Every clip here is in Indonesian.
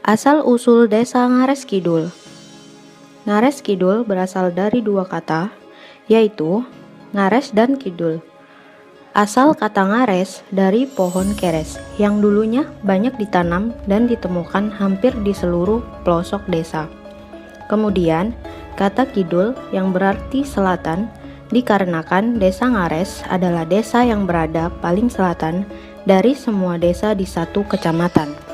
Asal-usul Desa Ngares Kidul. Ngares Kidul berasal dari dua kata, yaitu ngares dan kidul. Asal kata ngares dari pohon keres yang dulunya banyak ditanam dan ditemukan hampir di seluruh pelosok desa. Kemudian, kata kidul yang berarti selatan dikarenakan Desa Ngares adalah desa yang berada paling selatan dari semua desa di satu kecamatan.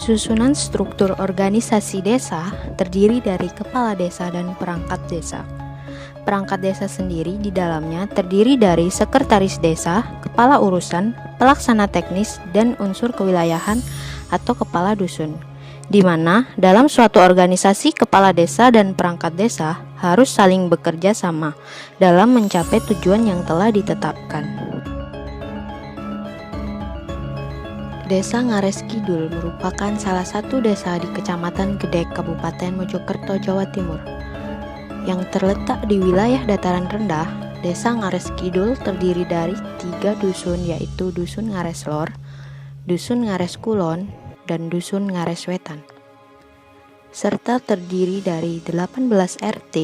Susunan struktur organisasi desa terdiri dari kepala desa dan perangkat desa. Perangkat desa sendiri di dalamnya terdiri dari sekretaris desa, kepala urusan, pelaksana teknis, dan unsur kewilayahan atau kepala dusun. Di mana dalam suatu organisasi kepala desa dan perangkat desa harus saling bekerja sama dalam mencapai tujuan yang telah ditetapkan. Desa Ngares Kidul merupakan salah satu desa di Kecamatan Gedek, Kabupaten Mojokerto, Jawa Timur. Yang terletak di wilayah dataran rendah, Desa Ngares Kidul terdiri dari 3 dusun, yaitu Dusun Ngares Lor, Dusun Ngares Kulon, dan Dusun Ngares Wetan. Serta terdiri dari 18 RT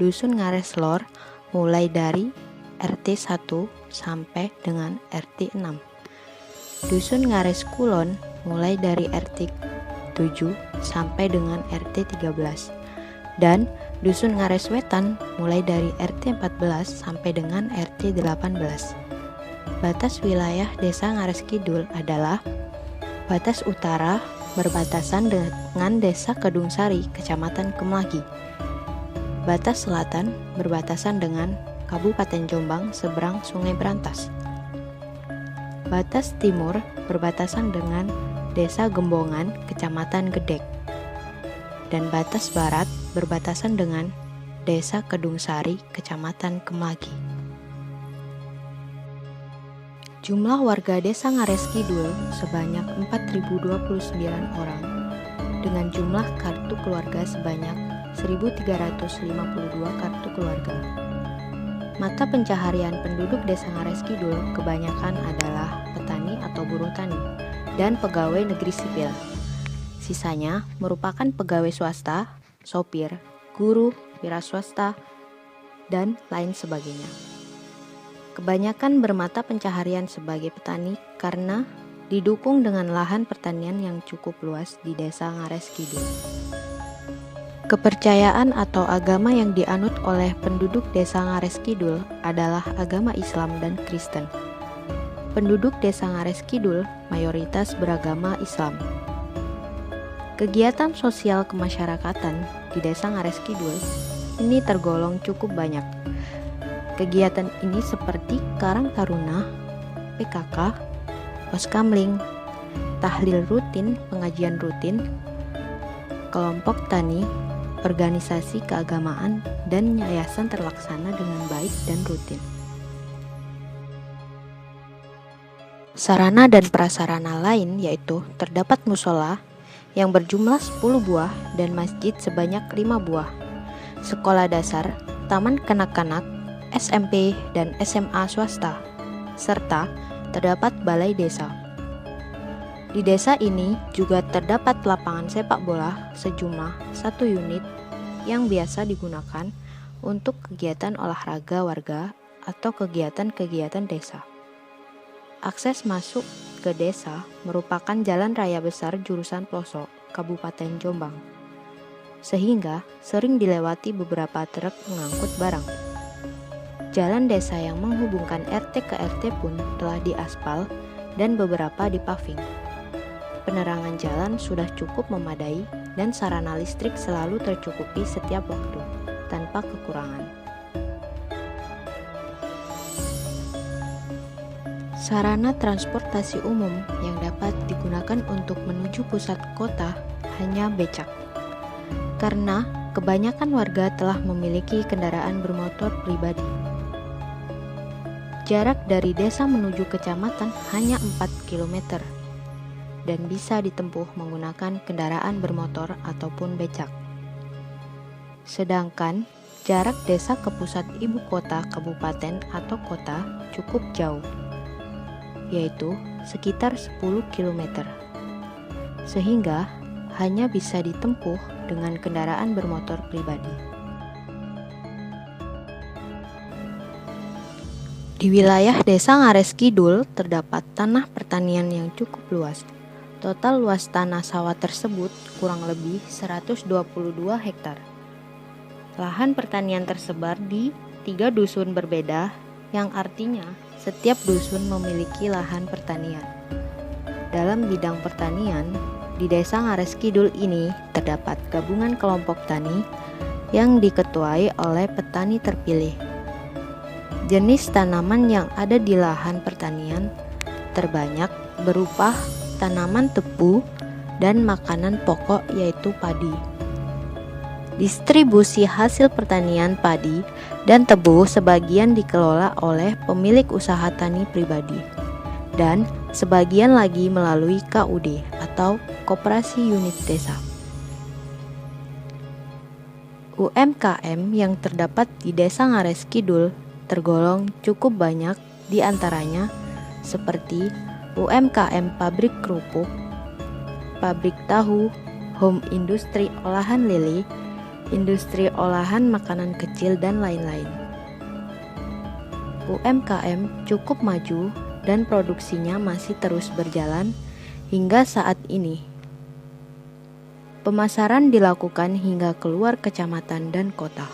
Dusun Ngares Lor mulai dari RT 1 sampai dengan RT 6. Dusun Ngares Kulon mulai dari RT 7 sampai dengan RT 13 dan Dusun Ngares Wetan mulai dari RT 14 sampai dengan RT 18. Batas wilayah Desa Ngares Kidul adalah batas utara berbatasan dengan Desa Kedungsari, Kecamatan Kemlagi. Batas selatan berbatasan dengan Kabupaten Jombang seberang Sungai Brantas. Batas timur berbatasan dengan Desa Gembongan, Kecamatan Gedek. Dan batas barat berbatasan dengan Desa Kedungsari, Kecamatan Kemlagi. Jumlah warga Desa Ngares Kidul sebanyak 4.029 orang, dengan jumlah kartu keluarga sebanyak 1.352 kartu keluarga. Mata pencaharian penduduk Desa Ngares Kidul kebanyakan adalah petani atau buruh tani dan pegawai negeri sipil. Sisanya merupakan pegawai swasta, sopir, guru, wira swasta, dan lain sebagainya. Kebanyakan bermata pencaharian sebagai petani karena didukung dengan lahan pertanian yang cukup luas di Desa Ngares Kidul. Kepercayaan atau agama yang dianut oleh penduduk Desa Ngares Kidul adalah agama Islam dan Kristen. Penduduk Desa Ngares Kidul mayoritas beragama Islam. Kegiatan sosial kemasyarakatan di Desa Ngares Kidul ini tergolong cukup banyak. Kegiatan ini seperti Karang Taruna, PKK, Poskamling, tahlil rutin, pengajian rutin, kelompok tani, organisasi keagamaan, dan yayasan terlaksana dengan baik dan rutin. Sarana dan prasarana lain yaitu terdapat musola yang berjumlah 10 buah dan masjid sebanyak 5 buah, sekolah dasar, taman kanak-kanak, SMP dan SMA swasta, serta terdapat balai desa. Di desa ini juga terdapat lapangan sepak bola sejumlah 1 unit yang biasa digunakan untuk kegiatan olahraga warga atau kegiatan-kegiatan desa. Akses masuk ke desa merupakan jalan raya besar jurusan pelosok Kabupaten Jombang, sehingga sering dilewati beberapa truk mengangkut barang. Jalan desa yang menghubungkan RT ke RT pun telah diaspal dan beberapa dipaving. Penerangan jalan sudah cukup memadai dan sarana listrik selalu tercukupi setiap waktu, tanpa kekurangan. Sarana transportasi umum yang dapat digunakan untuk menuju pusat kota hanya becak, karena kebanyakan warga telah memiliki kendaraan bermotor pribadi. Jarak dari desa menuju kecamatan hanya 4 km. Dan bisa ditempuh menggunakan kendaraan bermotor ataupun becak. Sedangkan jarak desa ke pusat ibu kota kabupaten atau kota cukup jauh, yaitu sekitar 10 km, sehingga hanya bisa ditempuh dengan kendaraan bermotor pribadi. Di wilayah Desa Ngares Kidul terdapat tanah pertanian yang cukup luas. Total luas tanah sawah tersebut kurang lebih 122 hektar. Lahan pertanian tersebar di 3 dusun berbeda, yang artinya setiap dusun memiliki lahan pertanian. Dalam bidang pertanian, di Desa Ngares Kidul ini terdapat gabungan kelompok tani yang diketuai oleh petani terpilih. Jenis tanaman yang ada di lahan pertanian terbanyak berupa tanaman tebu dan makanan pokok yaitu padi. Distribusi hasil pertanian padi dan tebu sebagian dikelola oleh pemilik usaha tani pribadi dan sebagian lagi melalui KUD atau Koperasi Unit Desa. UMKM yang terdapat di Desa Ngares Kidul tergolong cukup banyak, di antaranya seperti UMKM pabrik kerupuk, pabrik tahu, home industri olahan lele, industri olahan makanan kecil, dan lain-lain. UMKM cukup maju dan produksinya masih terus berjalan hingga saat ini. Pemasaran dilakukan hingga keluar kecamatan dan kota.